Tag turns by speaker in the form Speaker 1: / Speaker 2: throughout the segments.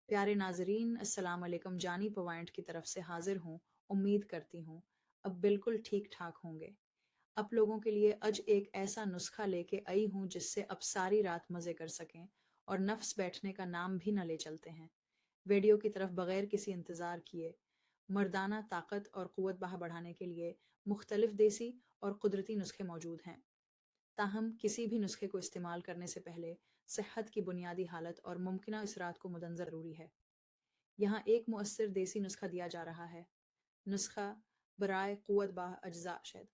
Speaker 1: پیارے ناظرین، السلام علیکم۔ جانی پوائنٹ کی طرف سے حاضر ہوں۔ امید کرتی ہوں اب بالکل ٹھیک ٹھاک ہوں گے۔ آپ لوگوں کے لیے آج ایک ایسا نسخہ لے کے آئی ہوں جس سے اب ساری رات مزے کر سکیں اور نفس بیٹھنے کا نام بھی نہ لے چلتے ہیں۔ ویڈیو کی طرف بغیر کسی انتظار کیے، مردانہ طاقت اور قوت باہ بڑھانے کے لیے مختلف دیسی اور قدرتی نسخے موجود ہیں۔ تاہم کسی بھی نسخے کو استعمال کرنے سے پہلے صحت کی بنیادی حالت اور ممکنہ اثرات کو مدنظر ضروری ہے۔ یہاں ایک مؤثر دیسی نسخہ دیا جا رہا ہے۔ نسخہ برائے قوت باہ اجزاء: شہد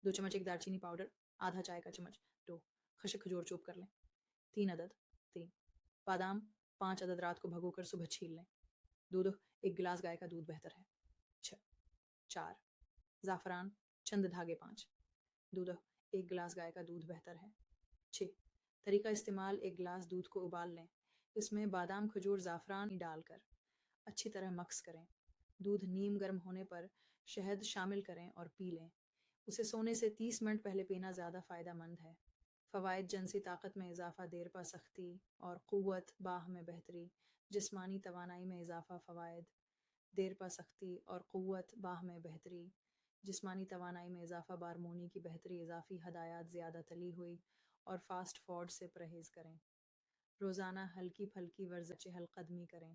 Speaker 1: 2 چمچ، ایک دار چینی پاؤڈر، آدھا چائے کا چمچ، 2 خشک کھجور چوپ کر لیں، 3 عدد، 3 بادام، 5 عدد رات کو بھگو کر صبح چھیل لیں، دودھ 1 گلاس گائے کا دودھ بہتر ہے، 4 زعفران چند دھاگے 5، دودھ 1 گلاس گائے کا دودھ بہتر ہے، 6 طریقہ استعمال: 1 گلاس دودھ کو ابال لیں، اس میں بادام، کھجور، زعفران ڈال کر اچھی طرح مکس کریں۔ دودھ نیم گرم ہونے پر شہد شامل کریں اور پی لیں۔ اسے سونے سے 30 منٹ پہلے پینا زیادہ فائدہ مند ہے۔ فوائد: جنسی طاقت میں اضافہ، دیر پا سختی اور قوت باہ میں بہتری، جسمانی توانائی میں اضافہ۔ فوائد: دیر پا سختی اور قوت باہ میں بہتری، جسمانی توانائی میں اضافہ، بارمونی کی بہتری، اضافی ہدایات: زیادہ تلی ہوئی اور فاسٹ فوڈ سے پرہیز کریں۔ روزانہ ہلکی پھلکی ورزش، چہل قدمی کریں۔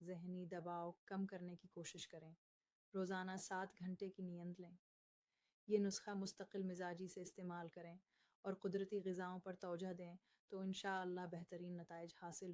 Speaker 1: ذہنی دباؤ کم کرنے کی کوشش کریں۔ روزانہ 7 گھنٹے کی نیند لیں۔ یہ نسخہ مستقل مزاجی سے استعمال کریں اور قدرتی غذاؤں پر توجہ دیں تو انشاءاللہ بہترین نتائج حاصل ہوں۔